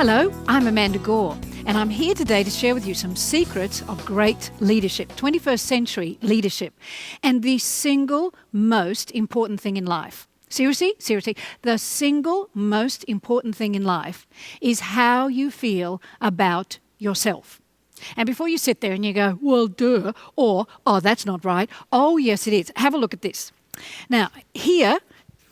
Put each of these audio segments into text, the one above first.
Hello, I'm Amanda Gore, and I'm here today to share with you some secrets of great leadership, 21st century leadership, and the single most important thing in life. Seriously, the single most important thing in life is how you feel about yourself. And before you sit there and you go, well, duh, or, oh, that's not right, oh, yes, it is. Have a look at this. Now, here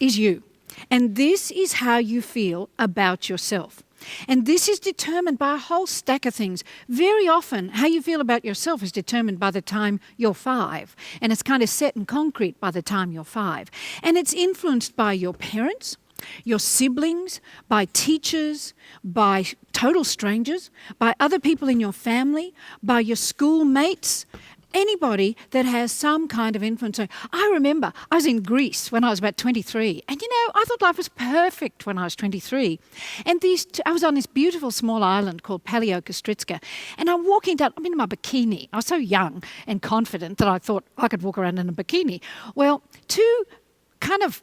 is you, and this is how you feel about yourself. And this is determined by a whole stack of things. Very often, how you feel about yourself is determined by the time you're 5. And it's kind of set in concrete by the time you're 5. And it's influenced by your parents, your siblings, by teachers, by total strangers, by other people in your family, by your schoolmates, anybody that has some kind of influence. I remember I was in Greece when I was about 23, and I thought life was perfect when I was 23. And I was on this beautiful small island called Paleokastriska, and I'm walking down, I'm in my bikini. I was so young and confident that I thought I could walk around in a bikini. Well, two kind of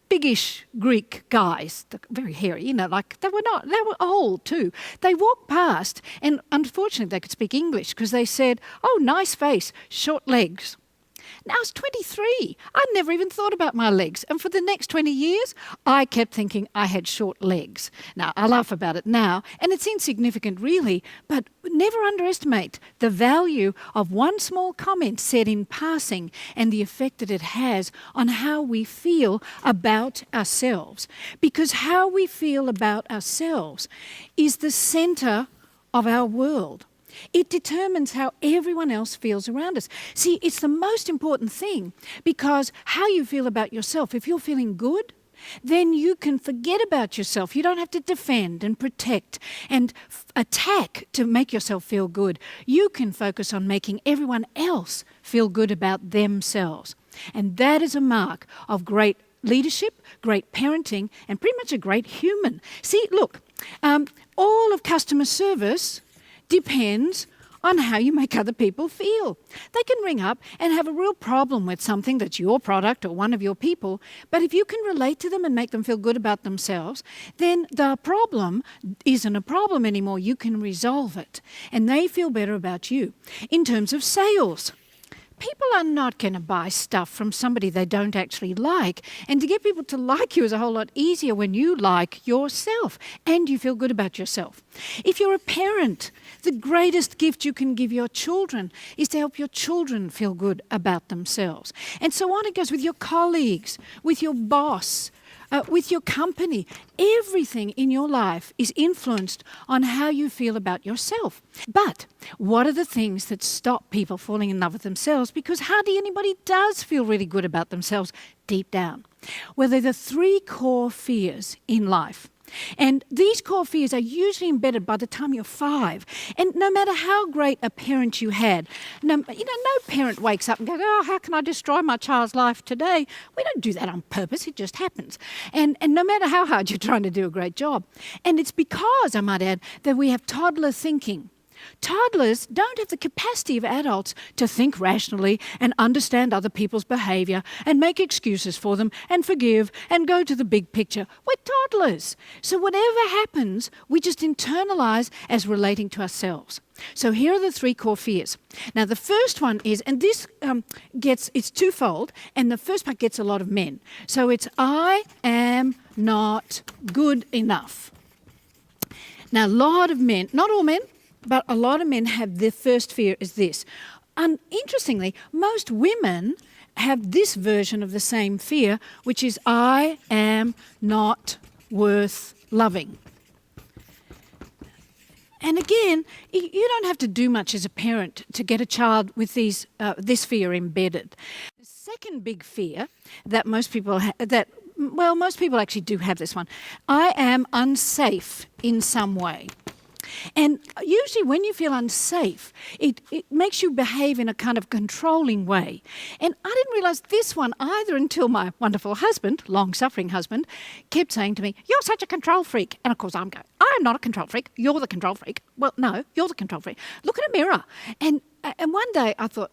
biggish Greek guys, very hairy, they were old too. They walked past, and unfortunately they could speak English because they said, oh, nice face, short legs. Now, I was 23. I never even thought about my legs. And for the next 20 years, I kept thinking I had short legs. Now, I laugh about it now, and it's insignificant really, but never underestimate the value of one small comment said in passing and the effect that it has on how we feel about ourselves. Because how we feel about ourselves is the center of our world. It determines how everyone else feels around us. See, it's the most important thing because how you feel about yourself, if you're feeling good, then you can forget about yourself. You don't have to defend and protect and attack to make yourself feel good. You can focus on making everyone else feel good about themselves. And that is a mark of great leadership, great parenting, and pretty much a great human. See, look, all of customer service depends on how you make other people feel. They can ring up and have a real problem with something that's your product or one of your people, but if you can relate to them and make them feel good about themselves, then the problem isn't a problem anymore. You can resolve it, and they feel better about you. In terms of sales, people are not going to buy stuff from somebody they don't actually like. And to get people to like you is a whole lot easier when you like yourself and you feel good about yourself. If you're a parent, the greatest gift you can give your children is to help your children feel good about themselves. And so on it goes with your colleagues, with your boss, with your company. Everything in your life is influenced on how you feel about yourself. But what are the things that stop people falling in love with themselves? Because hardly anybody does feel really good about themselves deep down. Well, they're the 3 core fears in life. And these core fears are usually embedded by the time you're 5. And no matter how great a parent you had, no parent wakes up and goes, oh, how can I destroy my child's life today? We don't do that on purpose, it just happens. And no matter how hard you're trying to do a great job. And it's because, I might add, that we have toddler thinking. Toddlers don't have the capacity of adults to think rationally and understand other people's behaviour and make excuses for them and forgive and go to the big picture. We're toddlers. So whatever happens, we just internalise as relating to ourselves. So here are the 3 core fears. Now the first one is, and this it's twofold, and the first part gets a lot of men. So it's I am not good enough. Now a lot of men, not all men, but a lot of men have their first fear is this. Interestingly, most women have this version of the same fear, which is I am not worth loving. And again, you don't have to do much as a parent to get a child with this fear embedded. The second big fear that most people most people actually do have this one. I am unsafe in some way. And usually when you feel unsafe, it makes you behave in a kind of controlling way. And I didn't realise this one either until my wonderful husband, long-suffering husband, kept saying to me, you're such a control freak. And of course I'm going, I'm not a control freak, you're the control freak. Well, no, you're the control freak. Look in a mirror. And one day I thought,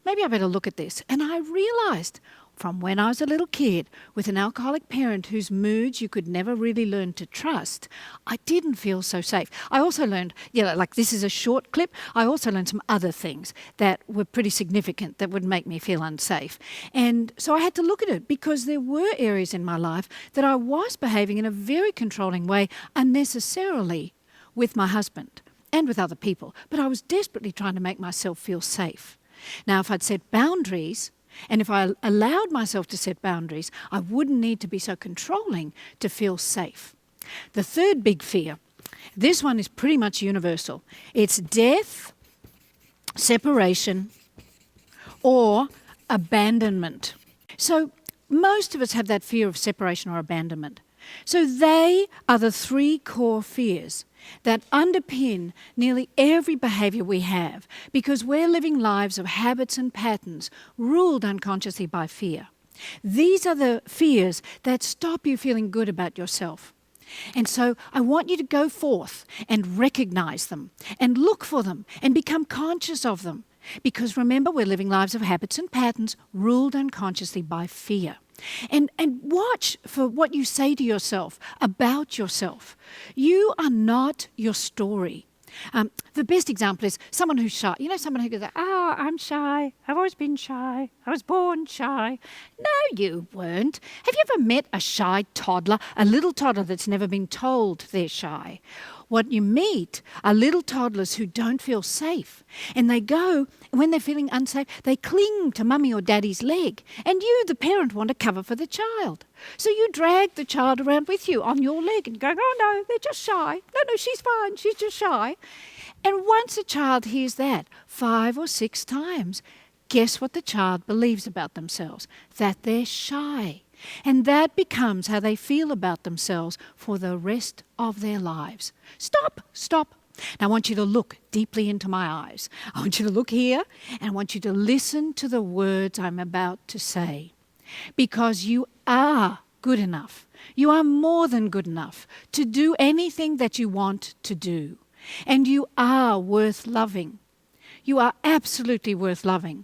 maybe I better look at this. And I realised from when I was a little kid with an alcoholic parent whose moods you could never really learn to trust, I didn't feel so safe. I also learned, like this is a short clip, I also learned some other things that were pretty significant that would make me feel unsafe. And so I had to look at it because there were areas in my life that I was behaving in a very controlling way unnecessarily with my husband and with other people. But I was desperately trying to make myself feel safe. Now, if I'd set boundaries, and if I allowed myself to set boundaries, I wouldn't need to be so controlling to feel safe. The third big fear, this one is pretty much universal. It's death, separation, or abandonment. So most of us have that fear of separation or abandonment. So they are the three core fears that underpin nearly every behaviour we have, because we're living lives of habits and patterns ruled unconsciously by fear. These are the fears that stop you feeling good about yourself. And so I want you to go forth and recognise them and look for them and become conscious of them. Because remember, we're living lives of habits and patterns ruled unconsciously by fear. And watch for what you say to yourself about yourself. You are not your story. The best example is someone who's shy. You know, someone who goes, I'm shy. I've always been shy. I was born shy. No, you weren't. Have you ever met a shy toddler, a little toddler that's never been told they're shy? What you meet are little toddlers who don't feel safe. And they go, when they're feeling unsafe, they cling to mummy or daddy's leg. And you, the parent, want to cover for the child. So you drag the child around with you on your leg and go, oh no, they're just shy. No, she's fine, she's just shy. And once a child hears that 5 or 6 times, guess what the child believes about themselves? That they're shy. And that becomes how they feel about themselves for the rest of their lives. Stop. Now I want you to look deeply into my eyes. I want you to look here, and I want you to listen to the words I'm about to say. Because you are good enough. You are more than good enough to do anything that you want to do. And you are worth loving. You are absolutely worth loving.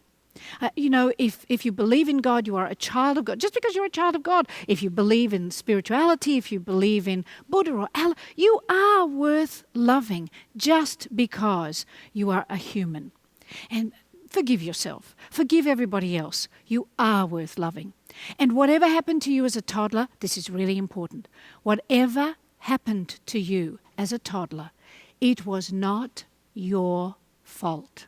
If you believe in God, you are a child of God. Just because you're a child of God, if you believe in spirituality, if you believe in Buddha or Allah, you are worth loving just because you are a human. And forgive yourself. Forgive everybody else. You are worth loving. And whatever happened to you as a toddler, this is really important. Whatever happened to you as a toddler, it was not your fault.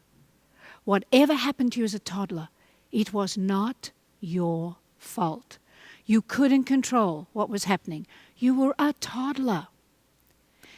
Whatever happened to you as a toddler, it was not your fault. You couldn't control what was happening. You were a toddler.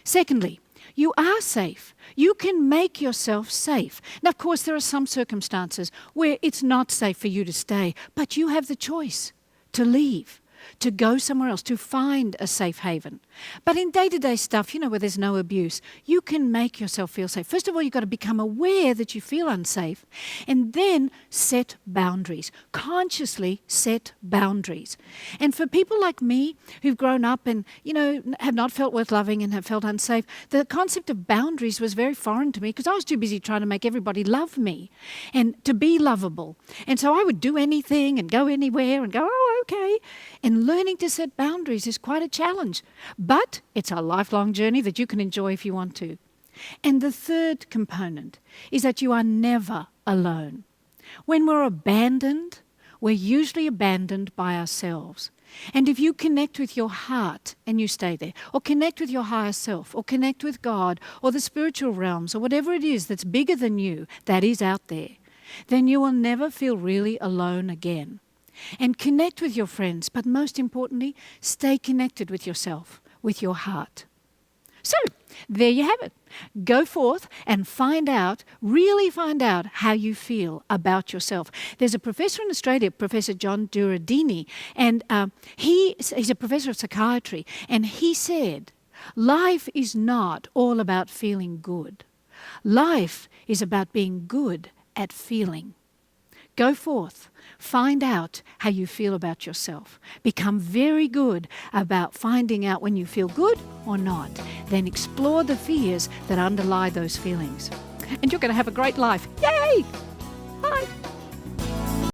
Secondly, you are safe. You can make yourself safe. Now, of course, there are some circumstances where it's not safe for you to stay, but you have the choice to leave, to go somewhere else, to find a safe haven. But in day-to-day stuff, where there's no abuse, you can make yourself feel safe. First of all, you've got to become aware that you feel unsafe, and then set boundaries. Consciously set boundaries. And for people like me who've grown up and, have not felt worth loving and have felt unsafe, the concept of boundaries was very foreign to me because I was too busy trying to make everybody love me and to be lovable. And so I would do anything and go anywhere and go, oh, okay. And learning to set boundaries is quite a challenge. But it's a lifelong journey that you can enjoy if you want to. And the third component is that you are never alone. When we're abandoned, we're usually abandoned by ourselves. And if you connect with your heart and you stay there, or connect with your higher self, or connect with God, or the spiritual realms, or whatever it is that's bigger than you, that is out there, then you will never feel really alone again. And connect with your friends, but most importantly, stay connected with yourself, with your heart. So, there you have it. Go forth and really find out how you feel about yourself. There's a professor in Australia, Professor John Duradini, and he's a professor of psychiatry, and he said, life is not all about feeling good. Life is about being good at feeling. Go forth, find out how you feel about yourself. Become very good about finding out when you feel good or not. Then explore the fears that underlie those feelings. And you're going to have a great life. Yay! Bye.